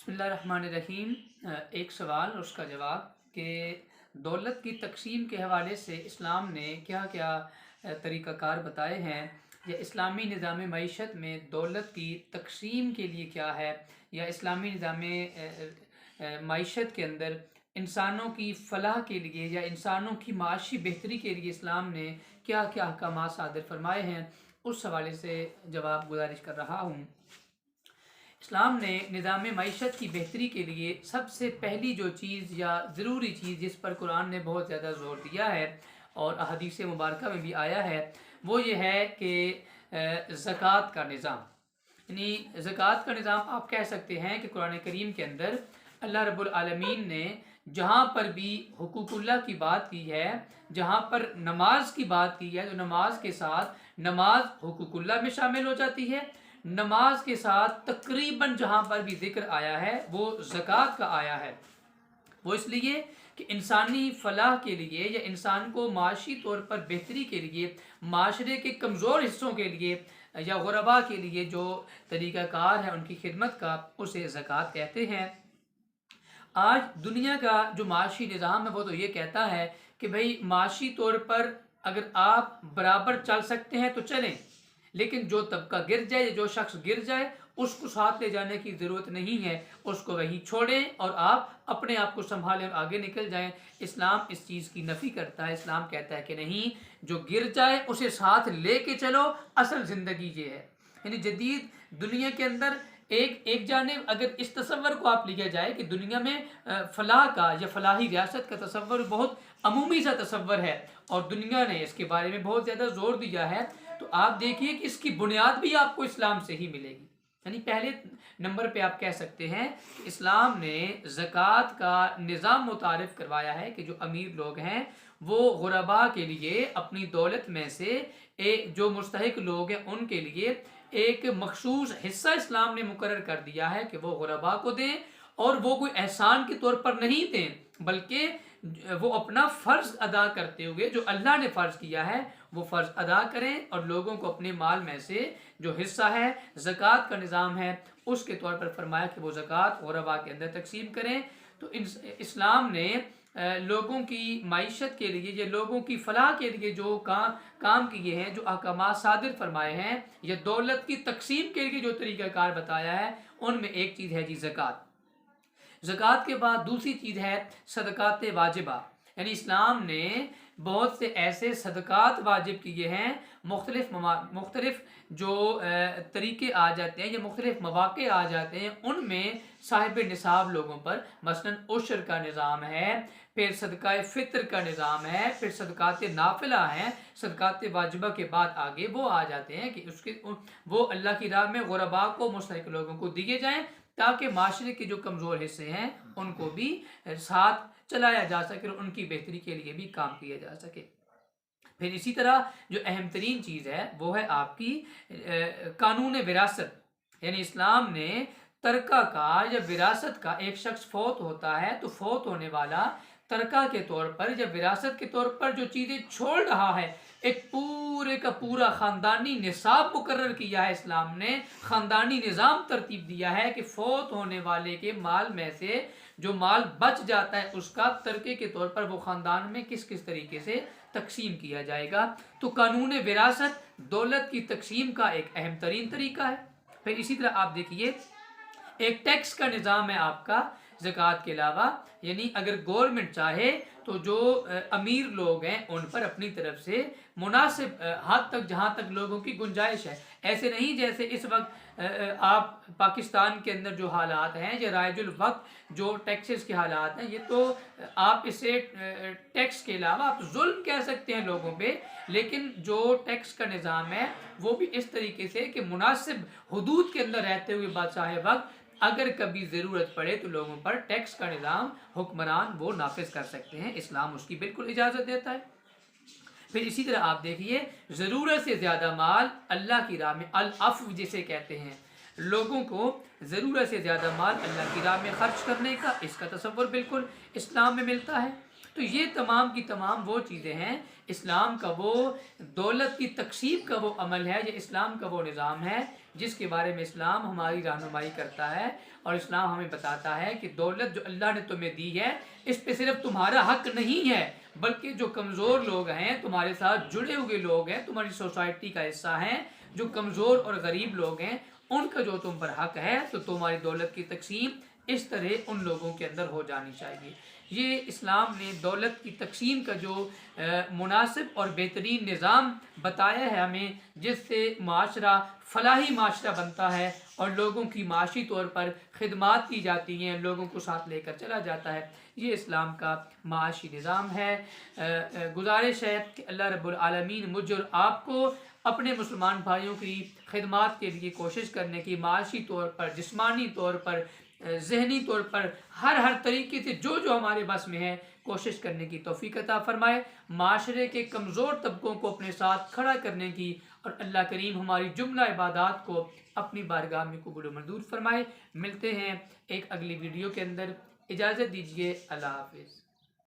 बिस्मिल्लाहिर्रहमानिर्रहीम। एक सवाल और उसका जवाब कि दौलत की तकसीम के हवाले से इस्लाम ने क्या क्या तरीक़ाकार बताए हैं, या इस्लामी निज़ाम मईशत में दौलत की तकसीम के लिए क्या है, या इस्लामी निज़ाम मईशत के अंदर इंसानों की फ़लाह के लिए या इंसानों की माशी बेहतरी के लिए इस्लाम ने क्या क्या अहकामात सादर फरमाए हैं, उस हवाले से जवाब गुजारिश कर रहा हूँ। इस्लाम ने निज़ाम मईशत की बेहतरी के लिए सबसे पहली जो चीज़ या ज़रूरी चीज़ जिस पर कुरान ने बहुत ज़्यादा ज़ोर दिया है और अहदीस मुबारक में भी आया है, वो ये है कि ज़कात का निज़ाम, यानी ज़कात का निज़ाम आप कह सकते हैं कि कुरान करीम के अंदर अल्लाह रब्बुल आलमीन ने जहाँ पर भी हुकूकुल्लाह की बात की है, जहाँ पर नमाज की बात की है, तो नमाज के साथ नमाज हुकूकुल्लाह में शामिल हो जाती है। नमाज के साथ तकरीबन जहाँ पर भी जिक्र आया है वो ज़कात का आया है। वो इसलिए कि इंसानी फ़लाह के लिए या इंसान को माशी तौर पर बेहतरी के लिए, माशरे के कमज़ोर हिस्सों के लिए या गुरबा के लिए जो तरीक़ाकार है उनकी खिदमत का, उसे ज़कात कहते हैं। आज दुनिया का जो माशी निज़ाम है वो तो ये कहता है कि भाई माशी तौर पर अगर आप बराबर चल सकते हैं तो चलें, लेकिन जो तबका गिर जाए या जो शख्स गिर जाए उसको साथ ले जाने की ज़रूरत नहीं है, उसको वहीं छोड़ें और आप अपने आप को संभालें और आगे निकल जाएं। इस्लाम इस चीज़ की नफ़ी करता है। इस्लाम कहता है कि नहीं, जो गिर जाए उसे साथ ले के चलो, असल ज़िंदगी ये है। यानी जदीद दुनिया के अंदर एक जानिब अगर इस तसव्वुर को आप लिया जाए कि दुनिया में फ़लाह का या फ़लाही रियासत का तसव्वुर बहुत अमूमी सा तसव्वुर है और दुनिया ने इसके बारे में बहुत ज़्यादा ज़ोर दिया है, तो आप देखिए कि इसकी बुनियाद भी आपको इस्लाम से ही मिलेगी। यानी पहले नंबर पे आप कह सकते हैं कि इस्लाम ने ज़कात का निज़ाम मुतारिफ़ करवाया है कि जो अमीर लोग हैं वो गुरबा के लिए अपनी दौलत में से जो मुस्तहिक लोग हैं उनके लिए एक मखसूस हिस्सा इस्लाम ने मुकर्रर कर दिया है कि वो गुरबा को दें, और वो कोई एहसान के तौर पर नहीं दें, बल्कि वो अपना फ़र्ज़ अदा करते हुए जो अल्लाह ने फ़र्ज़ किया है वो फ़र्ज़ अदा करें और लोगों को अपने माल में से जो हिस्सा है ज़कात का निज़ाम है उसके तौर पर फरमाया कि वो ज़कात गुरबा के अंदर तकसीम करें। तो इस्लाम ने लोगों की माइशत के लिए या लोगों की फ़लाह के लिए जो काम किए हैं, जो अहकामात सादिर फरमाए हैं, या दौलत की तकसीम के लिए जो तरीक़ाकार बताया है, उनमें एक चीज़ है जी ज़कात। ज़कात के बाद दूसरी चीज़ है सदक़ात वाजिबा, यानी इस्लाम ने बहुत से ऐसे सदक़ात वाजिब किए हैं, मुख्तलिफ जो तरीके आ जाते हैं या मुख्तलिफ मौक़े आ जाते हैं, उनमें साहिब निसाब लोगों पर मसलन उश्र का निज़ाम है, फिर सदका फ़ितर का निज़ाम है, फिर सदक़ात नाफिला हैं। सदक़ात वाजिबा के बाद आगे वो आ जाते हैं कि वो अल्लाह की राह में गुरबा को, मुस्तहिक लोगों को दिए जाएँ, ताकि माशरे के जो कमज़ोर हिस्से हैं उनको भी साथ चलाया जा सके और उनकी बेहतरी के लिए भी काम किया जा सके। फिर इसी तरह जो अहम तरीन चीज़ है वो है आपकी कानून विरासत, यानी इस्लाम ने तरका का या विरासत का, एक शख्स फौत होता है तो फौत होने वाला तरका के तौर पर या विरासत के तौर पर जो चीज़ें छोड़ रहा है, एक पूरे का पूरा ख़ानदानी निसाब मुकर्रर किया है इस्लाम ने, ख़ानदानी निज़ाम तरतीब दिया है कि फ़ौत होने वाले के माल में से जो माल बच जाता है उसका तरके के तौर पर वो ख़ानदान में किस किस तरीके से तकसीम किया जाएगा। तो कानून विरासत दौलत की तकसीम का एक अहम तरीन तरीका है। फिर इसी तरह आप देखिए एक टैक्स का निज़ाम है आपका ज़कात के अलावा, यानी अगर गवर्नमेंट चाहे तो जो अमीर लोग हैं उन पर अपनी तरफ से मुनासिब हद तक, जहाँ तक लोगों की गुंजाइश है, ऐसे नहीं जैसे इस वक्त आप पाकिस्तान के अंदर जो हालात हैं या राइजुल वक्त जो टैक्सेस के हालात हैं, ये तो आप इसे टैक्स के अलावा आप जुल्म कह सकते हैं लोगों पे, लेकिन जो टैक्स का निज़ाम है वो भी इस तरीके से कि मुनासिब हुदूद के अंदर रहते हुए बादशाह वक्त अगर कभी ज़रूरत पड़े तो लोगों पर टैक्स का निज़ाम हुक्मरान वो नाफिज कर सकते हैं। इस्लाम उसकी बिल्कुल इजाज़त देता है। फिर इसी तरह आप देखिए ज़रूरत से ज़्यादा माल अल्लाह की राह में, अल-अफ़्व जिसे कहते हैं, लोगों को ज़रूरत से ज़्यादा माल अल्लाह की राह में ख़र्च करने का, इसका तसव्वुर बिल्कुल इस्लाम में मिलता है। تو یہ تمام کی تمام وہ چیزیں ہیں، اسلام کا وہ دولت کی تقسیم کا وہ عمل ہے، یہ اسلام کا وہ نظام ہے جس کے بارے میں اسلام ہماری رہنمائی کرتا ہے، اور اسلام ہمیں بتاتا ہے کہ دولت جو اللہ نے تمہیں دی ہے اس پہ صرف تمہارا حق نہیں ہے، بلکہ جو کمزور لوگ ہیں، تمہارے ساتھ جڑے ہوئے لوگ ہیں، تمہاری سوسائٹی کا حصہ ہیں، جو کمزور اور غریب لوگ ہیں، ان کا جو تم پر حق ہے، تو تمہاری دولت کی تقسیم اس طرح ان لوگوں کے اندر ہو جانی چاہیے۔ یہ اسلام نے دولت کی تقسیم کا جو مناسب اور بہترین نظام بتایا ہے ہمیں، جس سے معاشرہ فلاحی معاشرہ بنتا ہے اور لوگوں کی معاشی طور پر خدمات کی جاتی ہیں، لوگوں کو ساتھ لے کر چلا جاتا ہے، یہ اسلام کا معاشی نظام ہے۔ گزارش ہے کہ اللہ رب العالمین مجھ اور آپ کو اپنے مسلمان بھائیوں کی خدمات کے لیے کوشش کرنے کی، معاشی طور پر، جسمانی طور پر، ذہنی طور پر، ہر طریقے سے جو ہمارے بس میں ہے کوشش کرنے کی توفیق عطا فرمائے، معاشرے کے کمزور طبقوں کو اپنے ساتھ کھڑا کرنے کی، اور اللہ کریم ہماری جملہ عبادات کو اپنی بارگاہ میں قبول و منظور فرمائے۔ ملتے ہیں ایک اگلی ویڈیو کے اندر، اجازت دیجیے، اللہ حافظ۔